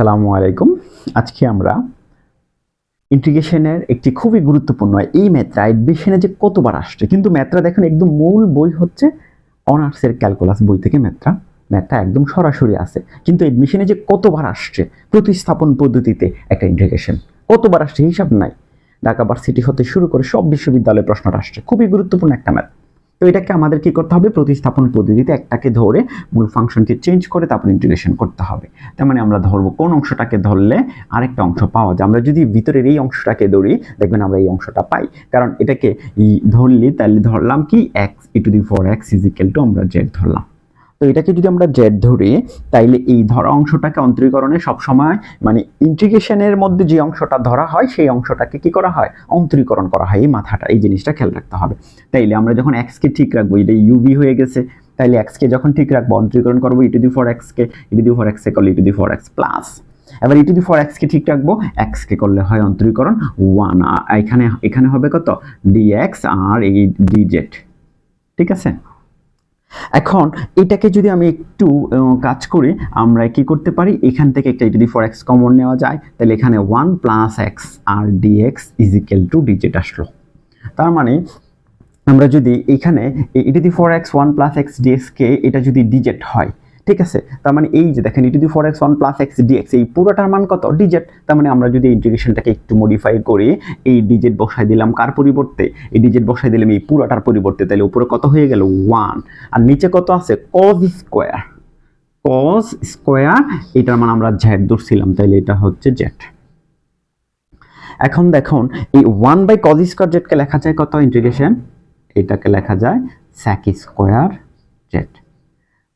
আসসালামু আলাইকুম। আজকে আমরা ইন্টিগ্রেশনের একটি খুবই গুরুত্বপূর্ণ এই ম্যাথটা এডমিশনে যে কতবার আসছে, কিন্তু ম্যাথটা দেখেন একদম মূল বই হচ্ছে অনার্সের ক্যালকুলাস বই থেকে ম্যাথটা একদম সরাসরি আছে, কিন্তু এডমিশনে যে কতবার আসছে প্রতিস্থাপন পদ্ধতিতে একটা ইন্টিগ্রেশন কতবার আসছে হিসাব নাই। ঢাকা ভার্সিটি হতে শুরু করে সব বিশ্ববিদ্যালয়ে প্রশ্নটা আসছে, খুবই গুরুত্বপূর্ণ একটা ম্যাথ। তো এটাকে আমাদের কি করতে হবে, প্রতিস্থাপন পদ্ধতিতে একটাকে ধরে মূল ফাংশনকে চেঞ্জ করে তারপর ইন্টিগ্রেশন করতে হবে। তার মানে আমরা ধরবো কোন অংশটাকে ধরলে আরেকটা অংশ পাওয়া যায়। আমরা যদি ভিতরের এই অংশটাকে ধরি দেখবেন আমরা এই অংশটা পাই, কারণ এটাকে ধরলি তাহলে ধরলাম কি x E to the four x is equal two আমরা জেড ধরলাম। তো এটাকে যদি আমরা জেড ধরি তাইলে এই ধরা অংশটাকে অন্তরীকরণে সবসময় মানে ইন্টিগ্রেশনের মধ্যে যে অংশটা ধরা হয় সেই অংশটাকে কি করা হয়, অন্তরীকরণ করা হয়। এই মাথাটা এই জিনিসটা খেয়াল রাখতে হবে। তাইলে আমরা যখন এক্সকে ঠিক রাখবো, এটা ইউভি হয়ে গেছে, তাইলে এক্সকে যখন ঠিক রাখবো অন্তরীকরণ করবো ই টু দি ফোর এক্সকে, e to the four x করলে e to the four x plus, এবার ই টু দি ফোর এক্সকে ঠিক রাখবো, এক্সকে করলে হয় অন্তরীকরণ ওয়ান, এখানে এখানে হবে কত ডিএক্স আর এই ডিজেড। ঠিক আছে, এখন এটাকে যদি আমি একটু কাজ করি, আমরা কি করতে পারি, এখান থেকে একটা e to the four x common নেওয়া যায়, তাহলে এখানে ওয়ান প্লাস এক্স আর dx is equal to dz আসলো। তার মানে আমরা যদি এখানে e to the four x one plus x dx কে এটা যদি ডিজেড হয়, ঠিক আছে, তার মানে এই যে দেখেন e to the four x one plus x dx এই পুরোটার মান কত ডিজেড। তার মানে আমরা যদি ইন্টিগ্রেশনটাকে একটু মডিফাই করি, এই ডিজেড বসাই দিলাম কার পরিবর্তে, এই ডিজেড বসাই দিলাম এই পুরোটার পরিবর্তে, তাহলে উপরে কত হয়ে গেল ওয়ান, আর নিচে কত আছে কজ স্কোয়ার, কজ স্কোয়ার, এটার মান আমরা জেড ধরছিলাম, তাইলে এটা হচ্ছে জেড। এখন দেখুন এই ওয়ান বাই কজ স্কোয়ার জেডকে লেখা যায় কত ইন্টিগ্রেশন, এটাকে লেখা যায় স্যাক স্কোয়ার জেড।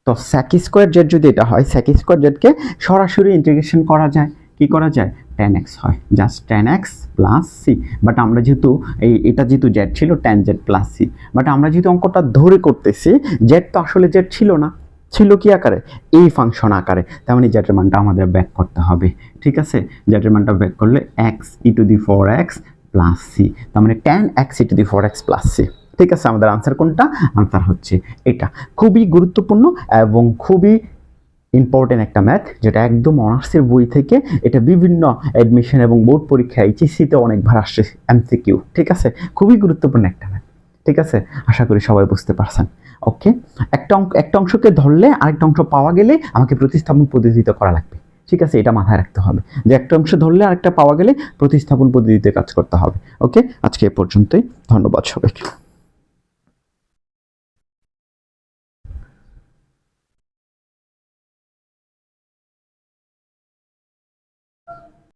তো স্যাক স্কোয়ার জেড যদি এটা হয়, স্যাক স্কোয়ার জেডকে সরাসরি ইন্টিগ্রেশন করা যায়, কি করা যায়, টেন এক্স হয়, just ten X plus C. But আমরা যেহেতু এটা যেহেতু জেড ছিল ten Z plus C, but আমরা যেহেতু অঙ্কটা ধরে করতেছি, জেড তো আসলে জেড ছিল না, ছিল কি আকারে, এই ফাংশন আকারে। তার মানে জেডের মানটা আমাদের ব্যাক করতে হবে। ঠিক আছে, জেডের মানটা ব্যাক করলে X E to the four x plus C, তার মানে ten X E to the four x plus C. ঠিক আছে, আমাদের আনসার কোনটা, আনসার হচ্ছে এটা। খুবই গুরুত্বপূর্ণ এবং খুবই ইম্পর্টেন্ট একটা ম্যাথ, যেটা একদম অনার্সের বই থেকে, এটা বিভিন্ন অ্যাডমিশন এবং বোর্ড পরীক্ষা এইচএসসিতে অনেকবার আসছে এমসিকিউ। ঠিক আছে, খুবই গুরুত্বপূর্ণ একটা ম্যাথ। ঠিক আছে, আশা করি সবাই বুঝতে পারছেন। ওকে, একটা অংশকে ধরলে আরেকটা অংশ পাওয়া গেলে আমাকে প্রতিস্থাপন পদ্ধতিতে করা লাগবে। ঠিক আছে, এটা মাথায় রাখতে হবে যে একটা অংশ ধরলে আরেকটা পাওয়া গেলে প্রতিস্থাপন পদ্ধতিতে কাজ করতে হবে। ওকে, আজকে এ পর্যন্তই, ধন্যবাদ সবাইকে।